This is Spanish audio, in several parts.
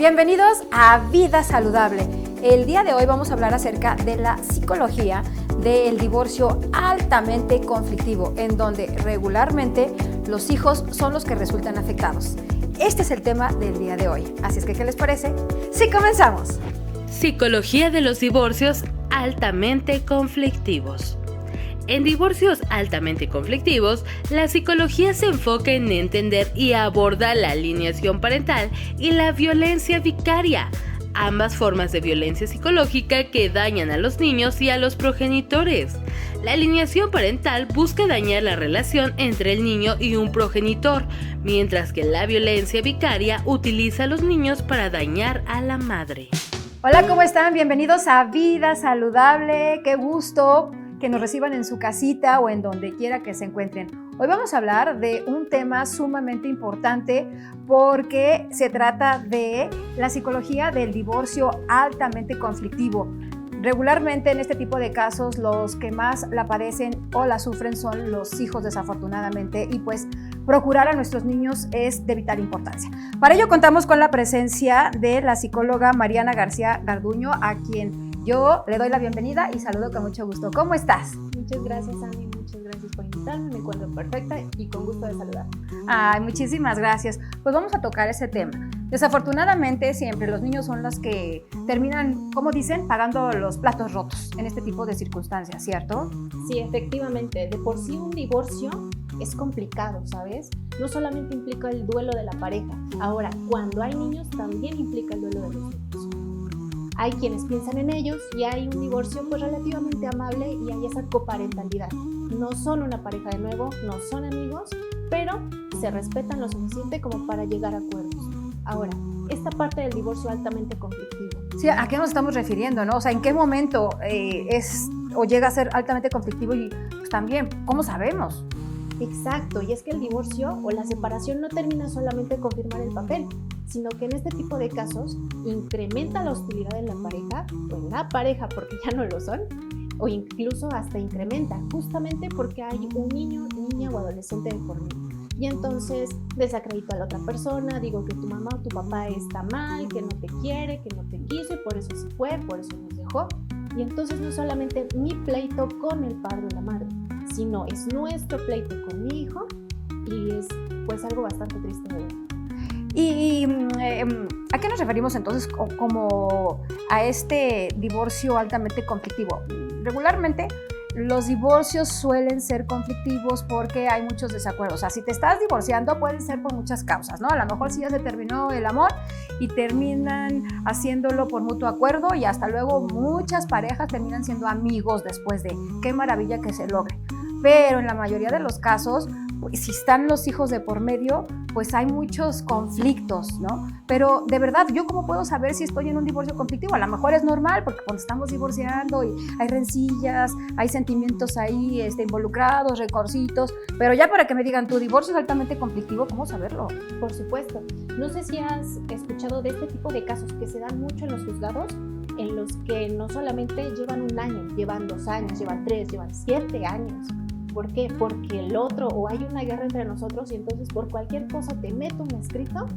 Bienvenidos a Vida Saludable. El día de hoy vamos a hablar acerca de la psicología del divorcio altamente conflictivo, en donde regularmente los hijos son los que resultan afectados. Este es el tema del día de hoy. Así es que, ¿qué les parece? ¡Sí, comenzamos! Psicología de los divorcios altamente conflictivos. En divorcios altamente conflictivos, la psicología se enfoca en entender y abordar la alienación parental y la violencia vicaria, ambas formas de violencia psicológica que dañan a los niños y a los progenitores. La alienación parental busca dañar la relación entre el niño y un progenitor, mientras que la violencia vicaria utiliza a los niños para dañar a la madre. Hola, ¿cómo están? Bienvenidos a Vida Saludable. Qué gusto que nos reciban en su casita o en donde quiera que se encuentren. Hoy vamos a hablar de un tema sumamente importante porque se trata de la psicología del divorcio altamente conflictivo. Regularmente en este tipo de casos los que más la padecen o la sufren son los hijos, desafortunadamente, y pues procurar a nuestros niños es de vital importancia. Para ello contamos con la presencia de la psicóloga Mariana García Garduño, a quien yo le doy la bienvenida y saludo con mucho gusto. ¿Cómo estás? Muchas gracias, Ani, muchas gracias por invitarme, me encuentro perfecta y con gusto de saludar. Ay, muchísimas gracias. Pues vamos a tocar ese tema. Desafortunadamente siempre los niños son los que terminan, como dicen, pagando los platos rotos en este tipo de circunstancias, ¿cierto? Sí, efectivamente, de por sí un divorcio es complicado, ¿sabes? No solamente implica el duelo de la pareja, ahora, cuando hay niños también implica el duelo de los niños. Hay quienes piensan en ellos y hay un divorcio pues relativamente amable y hay esa coparentalidad. No son una pareja de nuevo, no son amigos, pero se respetan lo suficiente como para llegar a acuerdos. Ahora, esta parte del divorcio altamente conflictivo. Sí, ¿a qué nos estamos refiriendo, no? O sea, ¿en qué momento es o llega a ser altamente conflictivo? Y pues también, ¿cómo sabemos? Exacto, y es que el divorcio o la separación no termina solamente con firmar el papel, sino que en este tipo de casos incrementa la hostilidad en la pareja, o en la pareja porque ya no lo son, o incluso hasta incrementa, justamente porque hay un niño, niña o adolescente de por medio. Y entonces desacredito a la otra persona, digo que tu mamá o tu papá está mal, que no te quiere, que no te quiso y por eso se fue, por eso nos dejó. Y entonces no es solamente mi pleito con el padre o la madre, sino es nuestro pleito con mi hijo y es pues algo bastante triste de ver. ¿Y a qué nos referimos entonces como a este divorcio altamente conflictivo? Regularmente los divorcios suelen ser conflictivos porque hay muchos desacuerdos. O sea, si te estás divorciando puede ser por muchas causas, ¿no? A lo mejor sí ya se terminó el amor y terminan haciéndolo por mutuo acuerdo y hasta luego muchas parejas terminan siendo amigos después de. Qué maravilla que se logre. Pero en la mayoría de los casos, pues, si están los hijos de por medio, pues hay muchos conflictos, ¿no? Pero de verdad, ¿yo cómo puedo saber si estoy en un divorcio conflictivo? A lo mejor es normal, porque cuando estamos divorciando y hay rencillas, hay sentimientos ahí involucrados, recorcitos, pero ya para que me digan, tu divorcio es altamente conflictivo, ¿cómo saberlo? Por supuesto. No sé si has escuchado de este tipo de casos que se dan mucho en los juzgados, en los que no solamente llevan un año, llevan 2 años, llevan 3, llevan 7 años. ¿Por qué? Porque el otro, o hay una guerra entre nosotros y entonces por cualquier cosa te meto un escrito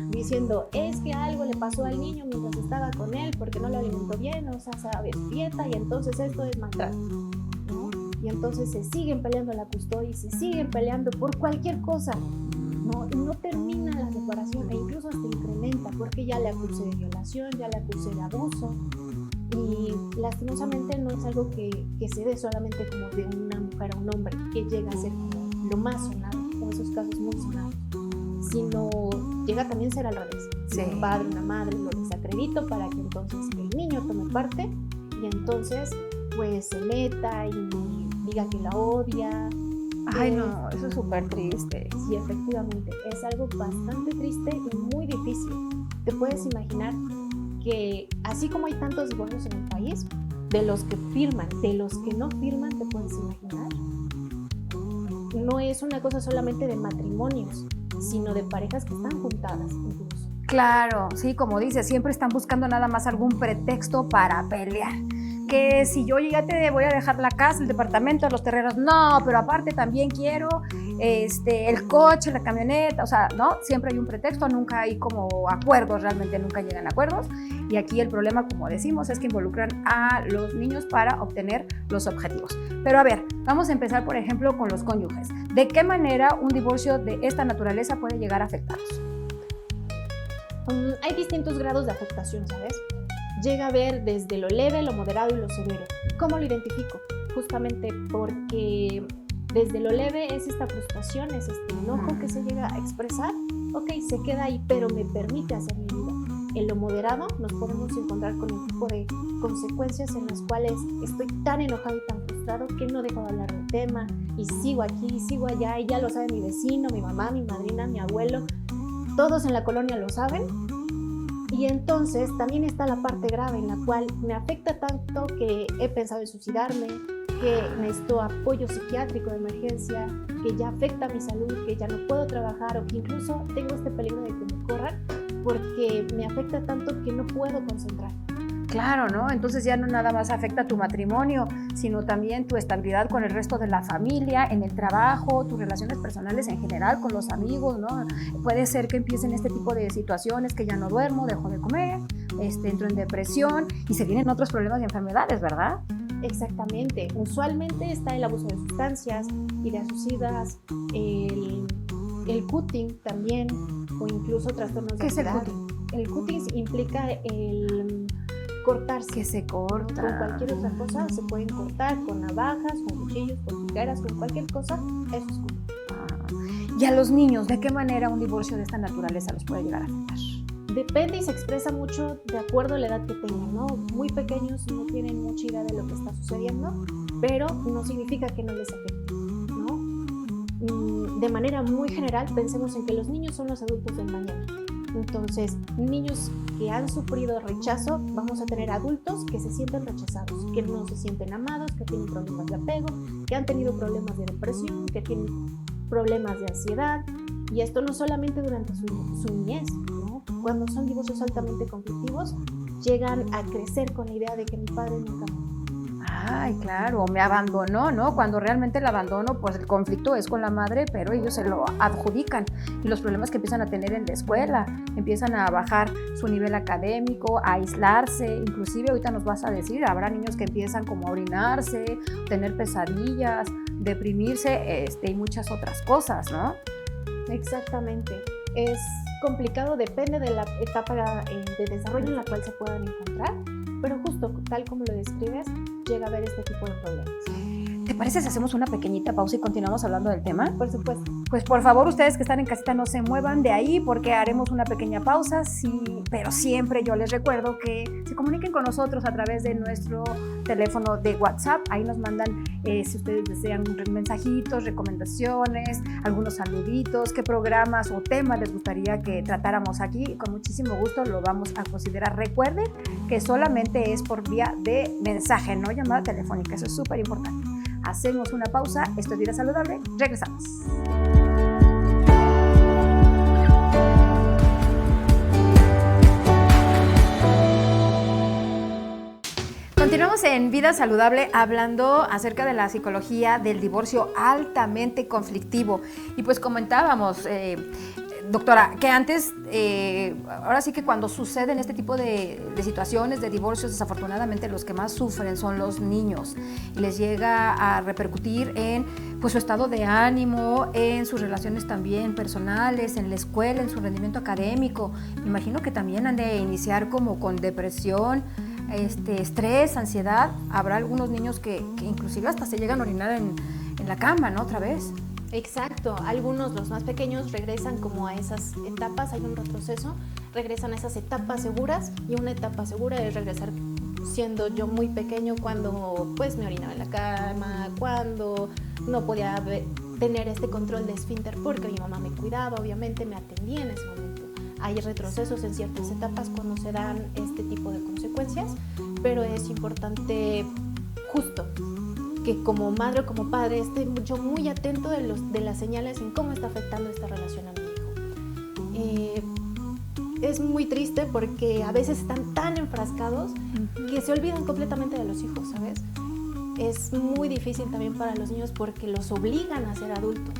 diciendo es que algo le pasó al niño mientras estaba con él porque no lo alimentó bien, o sea, sabes, dieta y entonces esto es maltrato, ¿no? Y entonces se siguen peleando la custodia y se siguen peleando por cualquier cosa, ¿no? Y no termina la separación e incluso hasta incrementa porque ya le acusé de violación, ya le acusé de abuso. Y lastimosamente no es algo que se dé solamente como de una mujer a un hombre, que llega a ser como lo más sonado, o esos casos muy sonados, sino llega también a ser al revés. Sí. Un padre, una madre lo desacredito para que entonces el niño tome parte y entonces pues se meta y diga que la odia. Ay, no, eso es súper triste. Sí, efectivamente, es algo bastante triste y muy difícil. Te puedes imaginar que así como hay tantos divorcios en el país, de los que firman, de los que no firman, te puedes imaginar. No es una cosa solamente de matrimonios, sino de parejas que están juntadas incluso. Claro, sí, como dices, siempre están buscando nada más algún pretexto para pelear. Que si yo ya te voy a dejar la casa, el departamento, los terrenos, no, pero aparte también quiero el coche, la camioneta, o sea, ¿no? Siempre hay un pretexto, nunca hay como acuerdos, realmente nunca llegan a acuerdos. Y aquí el problema, como decimos, es que involucran a los niños para obtener los objetivos. Pero a ver, vamos a empezar, por ejemplo, con los cónyuges. ¿De qué manera un divorcio de esta naturaleza puede llegar a afectarlos? Hay distintos grados de afectación, ¿sabes? Llega a ver desde lo leve, lo moderado y lo severo. ¿Cómo lo identifico? Justamente porque desde lo leve es esta frustración, es este enojo que se llega a expresar. Ok, se queda ahí, pero me permite hacer mi vida. En lo moderado nos podemos encontrar con un tipo de consecuencias en las cuales estoy tan enojado y tan frustrado que no dejo de hablar del tema y sigo aquí, sigo allá, y ya lo sabe mi vecino, mi mamá, mi madrina, mi abuelo, todos en la colonia lo saben. Y entonces también está la parte grave en la cual me afecta tanto que he pensado en suicidarme, que necesito apoyo psiquiátrico de emergencia, que ya afecta mi salud, que ya no puedo trabajar o que incluso tengo este peligro de que me corran porque me afecta tanto que no puedo concentrar. Claro, ¿no? Entonces ya no nada más afecta tu matrimonio, sino también tu estabilidad con el resto de la familia, en el trabajo, tus relaciones personales en general, con los amigos, ¿no? Puede ser que empiecen este tipo de situaciones, que ya no duermo, dejo de comer, entro en depresión y se vienen otros problemas y enfermedades, ¿verdad? Exactamente. Usualmente está el abuso de sustancias, ideas suicidas, el cutting también, o incluso trastornos de ansiedad. ¿Qué es el cutting? El cutting implica el cortarse. Que se corta. Con cualquier otra cosa se pueden cortar, con navajas, con cuchillos, con tijeras, con cualquier cosa, eso es cutting. ¿Y a los niños, de qué manera un divorcio de esta naturaleza los puede llegar a afectar? Depende y se expresa mucho de acuerdo a la edad que tengan, ¿no? Muy pequeños no tienen mucha idea de lo que está sucediendo, pero no significa que no les afecte, ¿no? De manera muy general, pensemos en que los niños son los adultos del mañana. Entonces, niños que han sufrido rechazo, vamos a tener adultos que se sienten rechazados, que no se sienten amados, que tienen problemas de apego, que han tenido problemas de depresión, que tienen problemas de ansiedad. Y esto no solamente durante su niñez, ¿no? Cuando son divorcios altamente conflictivos, llegan a crecer con la idea de que mi padre nunca me... Ay, claro, me abandonó, ¿no? Cuando realmente el abandono, pues el conflicto es con la madre, pero ellos se lo adjudican. Y los problemas que empiezan a tener en la escuela, empiezan a bajar su nivel académico, a aislarse, inclusive ahorita nos vas a decir, habrá niños que empiezan como a orinarse, tener pesadillas, deprimirse, y muchas otras cosas, ¿no? Exactamente. Es complicado, depende de la etapa de desarrollo en la cual se puedan encontrar, pero justo tal como lo describes, llega a haber este tipo de problemas. ¿Te parece si hacemos una pequeñita pausa y continuamos hablando del tema? Por supuesto. Pues por favor, ustedes que están en casita no se muevan de ahí porque haremos una pequeña pausa, sí, pero siempre yo les recuerdo que se comuniquen con nosotros a través de nuestro teléfono de WhatsApp. Ahí nos mandan, si ustedes desean, mensajitos, recomendaciones, algunos saluditos, qué programas o temas les gustaría que tratáramos aquí. Con muchísimo gusto lo vamos a considerar. Recuerden que solamente es por vía de mensaje, no llamada telefónica. Eso es súper importante. Hacemos una pausa. Esto es Vida Saludable. Regresamos. Continuamos en Vida Saludable hablando acerca de la psicología del divorcio altamente conflictivo. Y pues comentábamos, doctora, que antes, ahora sí que cuando suceden este tipo de situaciones de divorcios, desafortunadamente los que más sufren son los niños. Y les llega a repercutir en pues, su estado de ánimo, en sus relaciones también personales, en la escuela, en su rendimiento académico. Me imagino que también han de iniciar como con depresión, estrés, ansiedad. Habrá algunos niños que inclusive hasta se llegan a orinar en la cama, ¿no? Otra vez. Exacto, algunos, los más pequeños, regresan como a esas etapas, hay un retroceso, regresan a esas etapas seguras, y una etapa segura es regresar siendo yo muy pequeño cuando pues me orinaba en la cama, cuando no podía tener este control de esfínter porque mi mamá me cuidaba, obviamente me atendía en ese momento. Hay retrocesos en ciertas etapas cuando se dan este tipo de consecuencias, pero es importante justo que como madre o como padre esté yo muy atento de las señales en cómo está afectando esta relación a mi hijo. Es muy triste porque a veces están tan enfrascados que se olvidan completamente de los hijos, ¿sabes? Es muy difícil también para los niños porque los obligan a ser adultos.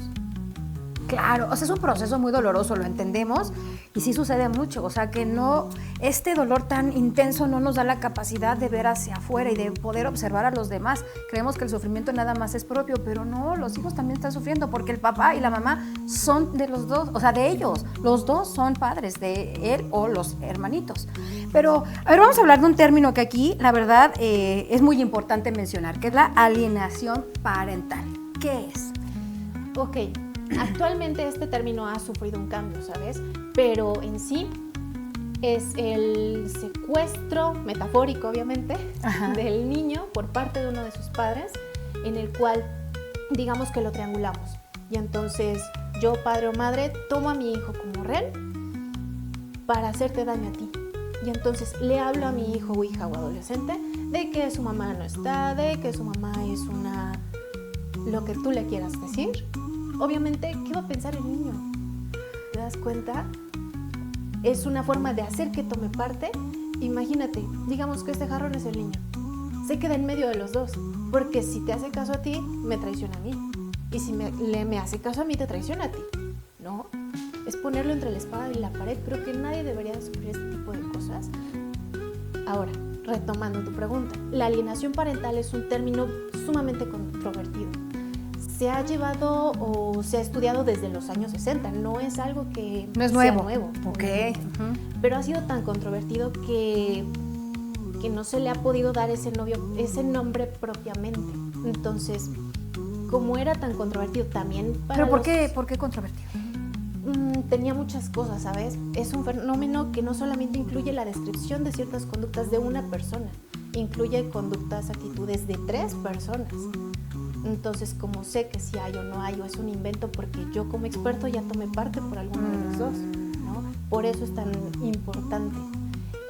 Claro, o sea, es un proceso muy doloroso, lo entendemos, y sí sucede mucho, o sea, que no, este dolor tan intenso no nos da la capacidad de ver hacia afuera y de poder observar a los demás. Creemos que el sufrimiento nada más es propio, pero no, los hijos también están sufriendo porque el papá y la mamá son de los dos, o sea, de ellos, los dos son padres de él o los hermanitos. Pero, a ver, vamos a hablar de un término que aquí, la verdad, es muy importante mencionar, que es la alienación parental. ¿Qué es? Ok, actualmente este término ha sufrido un cambio, ¿sabes? Pero en sí es el secuestro, metafórico obviamente, del niño por parte de uno de sus padres, en el cual digamos que lo triangulamos. Y entonces yo, padre o madre, tomo a mi hijo como rehén para hacerte daño a ti. Y entonces le hablo a mi hijo o hija o adolescente de que su mamá no está, de que su mamá es una... lo que tú le quieras decir. Obviamente, ¿qué va a pensar el niño? ¿Te das cuenta? Es una forma de hacer que tome parte. Imagínate, digamos que este jarrón es el niño. Se queda en medio de los dos, porque si te hace caso a ti, me traiciona a mí. Y si me hace caso a mí, te traiciona a ti, ¿no? Es ponerlo entre la espada y la pared. Creo que nadie debería sufrir este tipo de cosas. Ahora, retomando tu pregunta, la alienación parental es un término sumamente controvertido. Se ha llevado o se ha estudiado desde los años 60, no es algo que no es sea nuevo. Okay. Pero ha sido tan controvertido que no se le ha podido dar ese nombre propiamente. Entonces, como era tan controvertido también para ¿Pero por qué controvertido? Tenía muchas cosas, ¿sabes? Es un fenómeno que no solamente incluye la descripción de ciertas conductas de una persona, incluye conductas, actitudes de 3 personas. Entonces, como sé que si hay o no hay, o es un invento porque yo como experto ya tomé parte por alguno de los dos, ¿no? Por eso es tan importante.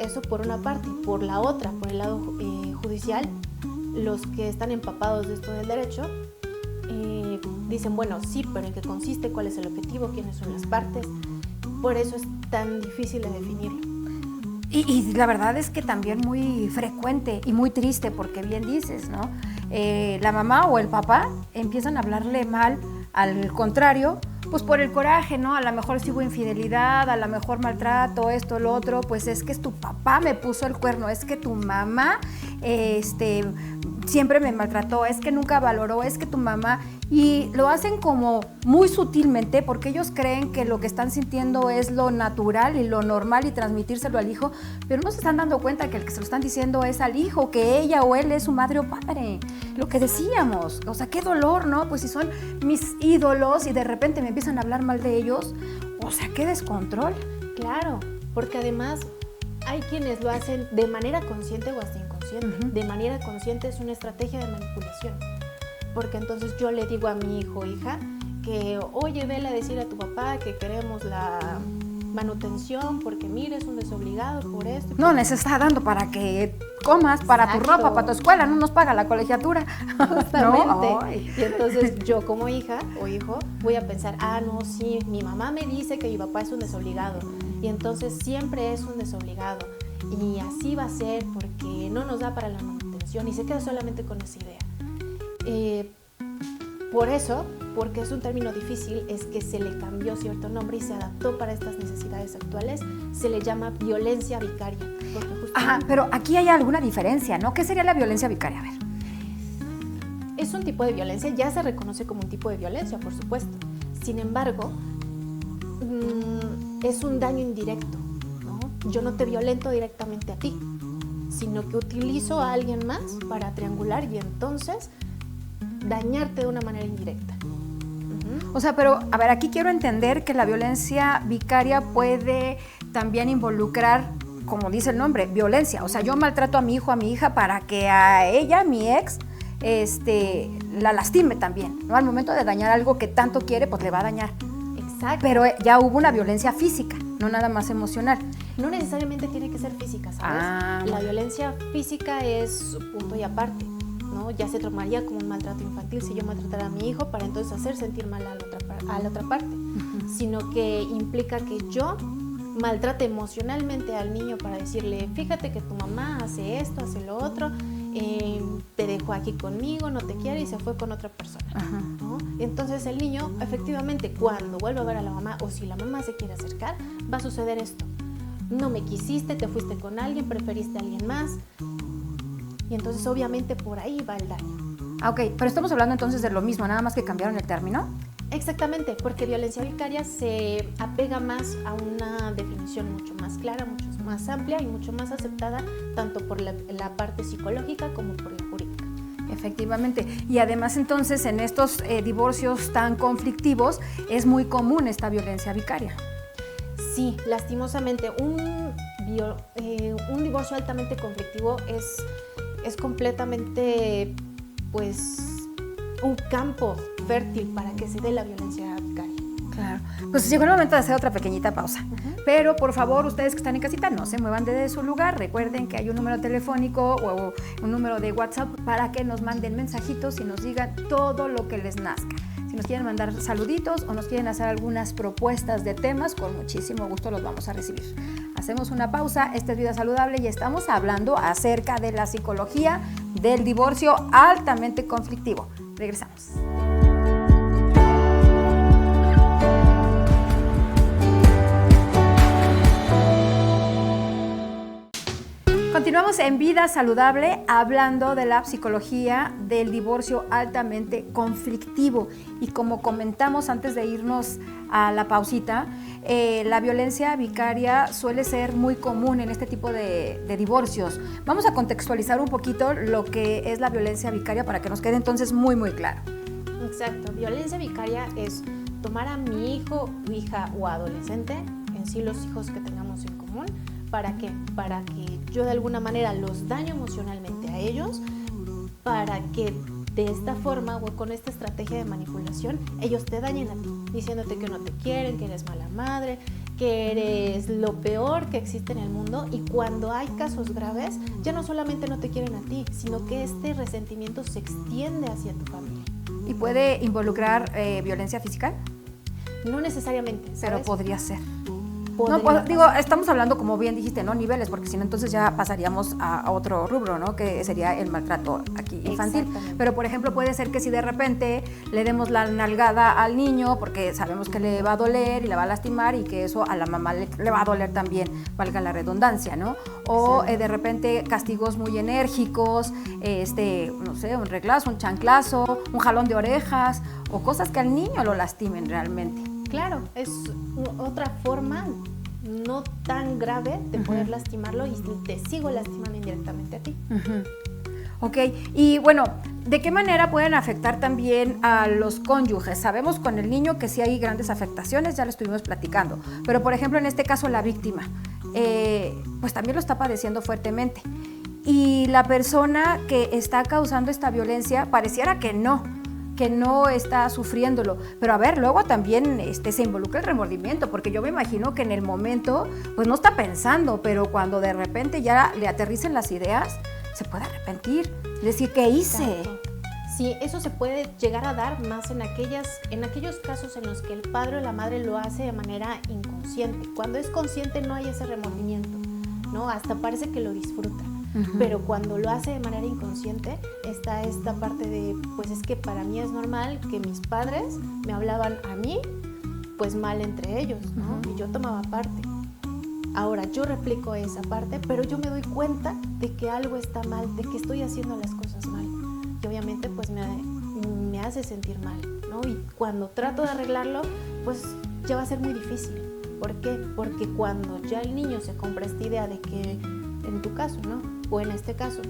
Eso por una parte. Y por la otra, por el lado judicial, los que están empapados de esto del derecho dicen, bueno, sí, pero ¿en qué consiste? ¿Cuál es el objetivo? ¿Quiénes son las partes? Por eso es tan difícil de definirlo. Y la verdad es que también muy frecuente y muy triste, porque bien dices, ¿no? La mamá o el papá empiezan a hablarle mal al contrario, pues por el coraje, ¿no? A lo mejor si hubo infidelidad, a lo mejor maltrato, esto, lo otro, pues es que es tu papá me puso el cuerno, es que tu mamá, siempre me maltrató, es que nunca valoró, es que tu mamá... Y lo hacen como muy sutilmente porque ellos creen que lo que están sintiendo es lo natural y lo normal y transmitírselo al hijo, pero no se están dando cuenta que el que se lo están diciendo es al hijo, que ella o él es su madre o padre. Lo que decíamos, o sea, qué dolor, ¿no? Pues si son mis ídolos y de repente me empiezan a hablar mal de ellos, o sea, qué descontrol. Claro, porque además hay quienes lo hacen de manera consciente o hasta inconsciente. De manera consciente es una estrategia de manipulación. Porque entonces yo le digo a mi hijo o hija que, oye, vele a decir a tu papá que queremos la manutención porque mire, es un desobligado por esto. No, les está dando para que comas, para tu ropa, para tu escuela, no nos paga la colegiatura. Justamente. No, y entonces yo como hija o hijo voy a pensar, no, sí, mi mamá me dice que mi papá es un desobligado y entonces siempre es un desobligado y así va a ser porque no nos da para la manutención y se queda solamente con esa idea. Por eso, porque es un término difícil, es que se le cambió cierto nombre y se adaptó para estas necesidades actuales, se le llama violencia vicaria. Ajá, pero aquí hay alguna diferencia, ¿no? ¿Qué sería la violencia vicaria? A ver. Es un tipo de violencia, ya se reconoce como un tipo de violencia, por supuesto. Sin embargo, es un daño indirecto, ¿no? Yo no te violento directamente a ti, sino que utilizo a alguien más para triangular y entonces dañarte de una manera indirecta. O sea, pero, a ver, aquí quiero entender que la violencia vicaria puede también involucrar, como dice el nombre, violencia. O sea, yo maltrato a mi hijo, a mi hija, para que a ella, mi ex, la lastime también, ¿no? Al momento de dañar algo que tanto quiere, pues le va a dañar. Exacto. Pero ya hubo una violencia física, no nada más emocional. No necesariamente tiene que ser física, ¿sabes? La violencia física es punto y aparte, ¿no? Ya se tomaría como un maltrato infantil si yo maltratara a mi hijo para entonces hacer sentir mal a la otra parte, sino que implica que yo maltrate emocionalmente al niño para decirle, fíjate que tu mamá hace esto, hace lo otro, te dejó aquí conmigo, no te quiere y se fue con otra persona, ¿no? Entonces el niño, efectivamente, cuando vuelve a ver a la mamá o si la mamá se quiere acercar, va a suceder esto. No me quisiste, te fuiste con alguien, preferiste a alguien más. Y entonces obviamente por ahí va el daño. Ok, pero estamos hablando entonces de lo mismo, nada más que cambiaron el término. Exactamente, porque violencia vicaria se apega más a una definición mucho más clara, mucho más amplia y mucho más aceptada tanto por la parte psicológica como por la jurídica. Efectivamente, y además entonces en estos divorcios tan conflictivos es muy común esta violencia vicaria. Sí, lastimosamente un divorcio altamente conflictivo es completamente pues un campo fértil para que se dé la violencia vicaria. Claro, pues llegó el momento de hacer otra pequeñita pausa. Pero por favor, ustedes que están en casita, no se muevan de su lugar. Recuerden que hay un número telefónico o un número de WhatsApp para que nos manden mensajitos y nos digan todo lo que les nazca. Si nos quieren mandar saluditos o nos quieren hacer algunas propuestas de temas, con muchísimo gusto los vamos a recibir. Hacemos una pausa, esta es Vida Saludable y estamos hablando acerca de la psicología del divorcio altamente conflictivo. Regresamos. Continuamos en Vida Saludable hablando de la psicología del divorcio altamente conflictivo y como comentamos antes de irnos a la pausita, la violencia vicaria suele ser muy común en este tipo de divorcios. Vamos a contextualizar un poquito lo que es la violencia vicaria para que nos quede entonces muy muy claro. Exacto, violencia vicaria es tomar a mi hijo, hija o adolescente, en sí los hijos que tengamos en común. ¿Para qué? Para que yo de alguna manera los daño emocionalmente a ellos, para que de esta forma o con esta estrategia de manipulación ellos te dañen a ti, diciéndote que no te quieren, que eres mala madre, que eres lo peor que existe en el mundo y cuando hay casos graves ya no solamente no te quieren a ti, sino que este resentimiento se extiende hacia tu familia. ¿Y puede involucrar violencia física? No necesariamente, ¿sabes? Pero podría ser. No, pues, digo, estamos hablando, como bien dijiste, ¿no? Niveles, porque si no, entonces ya pasaríamos a otro rubro, ¿no? Que sería el maltrato aquí infantil. Pero, por ejemplo, puede ser que si de repente le demos la nalgada al niño, porque sabemos que le va a doler y le va a lastimar y que eso a la mamá le va a doler también, valga la redundancia, ¿no? O de repente castigos muy enérgicos, no sé, un reglazo, un chanclazo, un jalón de orejas, o cosas que al niño lo lastimen realmente. Claro, es otra forma no tan grave de poder lastimarlo y te sigo lastimando indirectamente a ti. Ok, y bueno, ¿de qué manera pueden afectar también a los cónyuges? Sabemos con el niño que sí hay grandes afectaciones, ya lo estuvimos platicando, pero por ejemplo en este caso la víctima, pues también lo está padeciendo fuertemente. Y la persona que está causando esta violencia pareciera que no está sufriéndolo, pero a ver, luego también se involucra el remordimiento, porque yo me imagino que en el momento pues no está pensando, pero cuando de repente ya le aterricen las ideas, se puede arrepentir, decir, ¿qué hice? Exacto. Sí, eso se puede llegar a dar más en aquellos casos en los que el padre o la madre lo hace de manera inconsciente. Cuando es consciente no hay ese remordimiento, ¿no? Hasta parece que lo disfruta. Pero cuando lo hace de manera inconsciente está esta parte de, pues es que para mí es normal que mis padres me hablaban a mí, pues mal entre ellos, ¿no? Y yo tomaba parte. Ahora yo replico esa parte, pero yo me doy cuenta de que algo está mal, de que estoy haciendo las cosas mal. Y obviamente pues me hace sentir mal, ¿no? Y cuando trato de arreglarlo, pues ya va a ser muy difícil. ¿Por qué? Porque cuando ya el niño se compra esta idea de que, en tu caso, ¿no? O en este caso,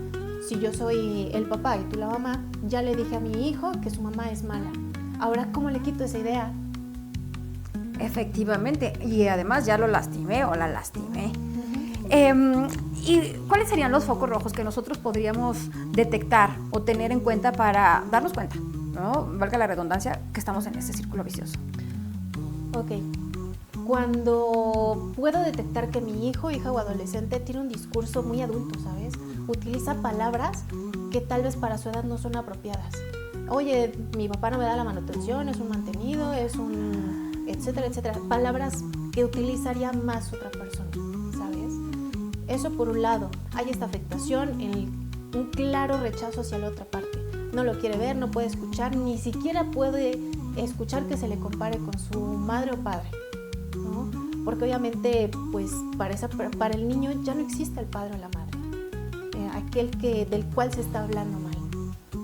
si yo soy el papá y tú la mamá, ya le dije a mi hijo que su mamá es mala. Ahora, ¿cómo le quito esa idea? Efectivamente, y además ya lo lastimé o la lastimé. ¿Y cuáles serían los focos rojos que nosotros podríamos detectar o tener en cuenta para darnos cuenta, ¿no? Valga la redundancia, que estamos en ese círculo vicioso? Ok. Cuando puedo detectar que mi hijo, hija o adolescente tiene un discurso muy adulto, ¿sabes? Utiliza palabras que tal vez para su edad no son apropiadas. Oye, mi papá no me da la manutención, es un mantenido, es un... etcétera, etcétera. Palabras que utilizaría más otra persona, ¿sabes? Eso por un lado. Hay esta afectación en un claro rechazo hacia la otra parte. No lo quiere ver, no puede escuchar, ni siquiera puede escuchar que se le compare con su madre o padre, ¿no? Porque obviamente, pues para el niño ya no existe el padre o la madre, aquel del cual se está hablando mal,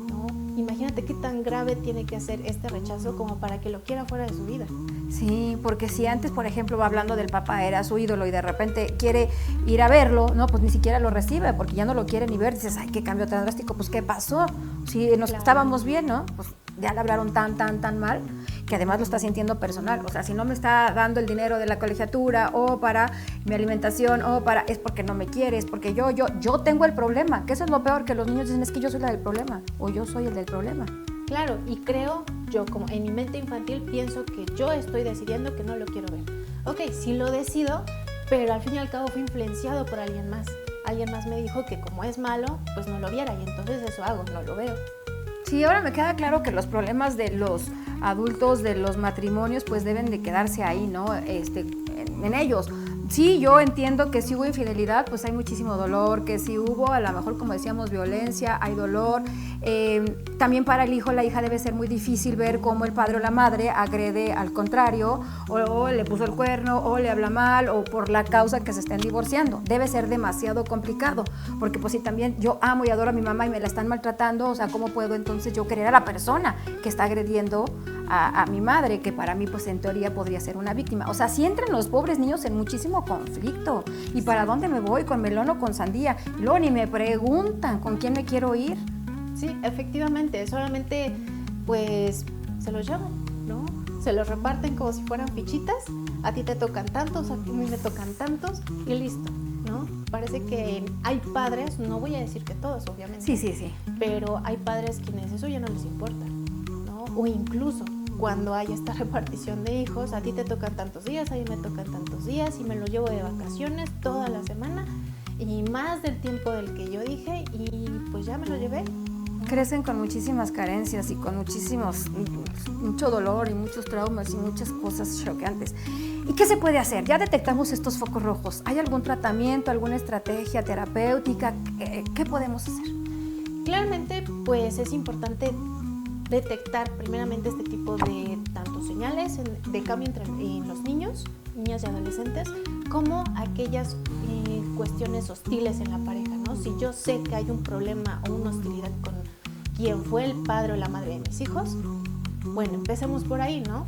¿no? Imagínate qué tan grave tiene que ser este rechazo como para que lo quiera fuera de su vida. Sí, porque si antes, por ejemplo, hablando del papá, era su ídolo y de repente quiere ir a verlo, no, pues ni siquiera lo recibe porque ya no lo quiere ni ver. Dices, ay, qué cambio tan drástico, pues ¿qué pasó? Si nos estábamos bien, ¿no? Pues ya le hablaron tan mal que además lo está sintiendo personal. O sea, si no me está dando el dinero de la colegiatura o para mi alimentación es porque no me quiere, es porque yo tengo el problema, que eso es lo peor, que los niños dicen, es que yo soy la del problema o yo soy el del problema. Claro, y creo, yo como en mi mente infantil pienso que yo estoy decidiendo que no lo quiero ver. Ok, sí lo decido, pero al fin y al cabo fui influenciado por alguien más. Alguien más me dijo que como es malo, pues no lo viera y entonces eso hago, no lo veo. Sí, ahora me queda claro que los problemas de los adultos, de los matrimonios, pues deben de quedarse ahí, ¿no? En ellos. Sí, yo entiendo que si hubo infidelidad, pues hay muchísimo dolor, que si hubo, a lo mejor, como decíamos, violencia, hay dolor. También para el hijo, la hija debe ser muy difícil ver cómo el padre o la madre agrede al contrario, o le puso el cuerno, o le habla mal, o por la causa que se estén divorciando. Debe ser demasiado complicado, porque pues si también yo amo y adoro a mi mamá y me la están maltratando, o sea, ¿cómo puedo entonces yo querer a la persona que está agrediendo a mi madre, que para mí pues en teoría podría ser una víctima? O sea, sí entran los pobres niños en muchísimo conflicto. ¿Y para dónde me voy? ¿Con melón o con sandía? Y luego ni me preguntan con quién me quiero ir. Sí, efectivamente, solamente pues se los llevan, ¿no? Se los reparten como si fueran fichitas, a ti te tocan tantos, a mí me tocan tantos y listo, ¿no? Parece que hay padres, no voy a decir que todos, obviamente. Sí. Pero hay padres quienes eso ya no les importa, ¿no? O incluso cuando hay esta repartición de hijos, a ti te tocan tantos días, a mí me tocan tantos días y me lo llevo de vacaciones toda la semana y más del tiempo del que yo dije y pues ya me lo llevé. Crecen con muchísimas carencias y con mucho dolor y muchos traumas y muchas cosas chocantes. ¿Y qué se puede hacer? Ya detectamos estos focos rojos. ¿Hay algún tratamiento, alguna estrategia terapéutica? ¿Qué podemos hacer? Claramente, pues es importante detectar primeramente este tipo de tanto señales de cambio en los niños, niñas y adolescentes, como aquellas cuestiones hostiles en la pareja, ¿no? Si yo sé que hay un problema o una hostilidad con quien fue el padre o la madre de mis hijos, bueno, empecemos por ahí, ¿no?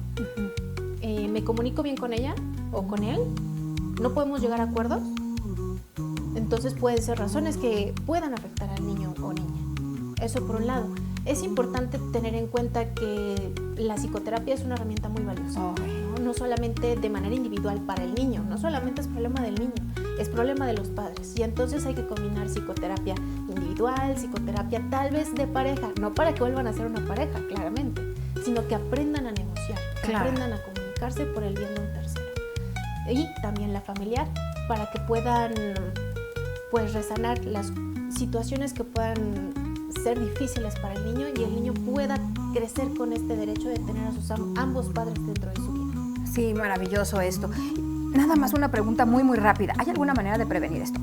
¿Me comunico bien con ella o con él? ¿No podemos llegar a acuerdos? Entonces pueden ser razones que puedan afectar al niño o niña. Eso por un lado. Es importante tener en cuenta que la psicoterapia es una herramienta muy valiosa, ¿no? No solamente de manera individual para el niño, no solamente es problema del niño, es problema de los padres. Y entonces hay que combinar psicoterapia individual, psicoterapia tal vez de pareja, no para que vuelvan a ser una pareja, claramente, sino que aprendan a negociar, que aprendan a comunicarse por el bien de un tercero. Y también la familiar, para que puedan pues resanar las situaciones que puedan ser difíciles para el niño y el niño pueda crecer con este derecho de tener a sus ambos padres dentro de su vida. Sí, maravilloso esto. Nada más una pregunta muy rápida. ¿Hay alguna manera de prevenir esto?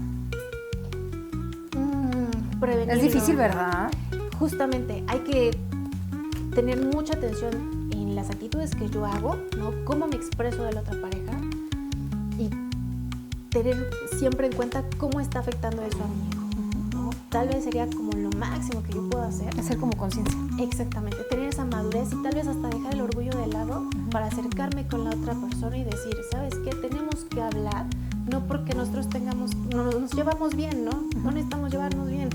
Es difícil, ¿verdad? Justamente, hay que tener mucha atención en las actitudes que yo hago, ¿no? Cómo me expreso de la otra pareja y tener siempre en cuenta cómo está afectando eso a mi hijo. Tal vez sería como lo máximo que yo puedo hacer. Hacer como conciencia. Exactamente, tener esa madurez y tal vez hasta dejar el orgullo de lado para acercarme con la otra persona y decir, ¿sabes qué? Tenemos que hablar, no porque nosotros nos llevamos bien, ¿no? No necesitamos llevarnos bien.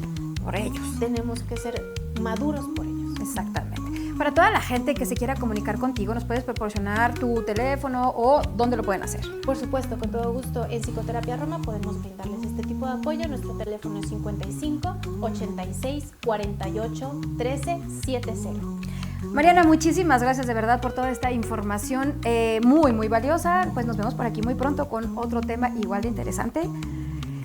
Por ellos. Tenemos que ser maduros por ellos. Exactamente. Para toda la gente que se quiera comunicar contigo, ¿nos puedes proporcionar tu teléfono o dónde lo pueden hacer? Por supuesto, con todo gusto. En Psicoterapia Roma podemos brindarles este tipo de apoyo. Nuestro teléfono es 55 86 48 13 70. Mariana, muchísimas gracias de verdad por toda esta información muy valiosa. Pues nos vemos por aquí muy pronto con otro tema igual de interesante.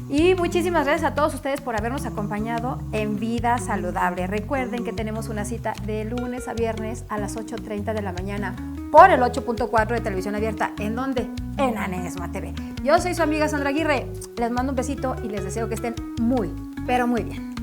Y muchísimas gracias a todos ustedes por habernos acompañado en Vida Saludable. Recuerden que tenemos una cita de lunes a viernes a las 8:30 de la mañana por el 8.4 de Televisión Abierta. ¿En dónde? En Anesma TV. Yo soy su amiga Sandra Aguirre. Les mando un besito y les deseo que estén muy, pero muy bien.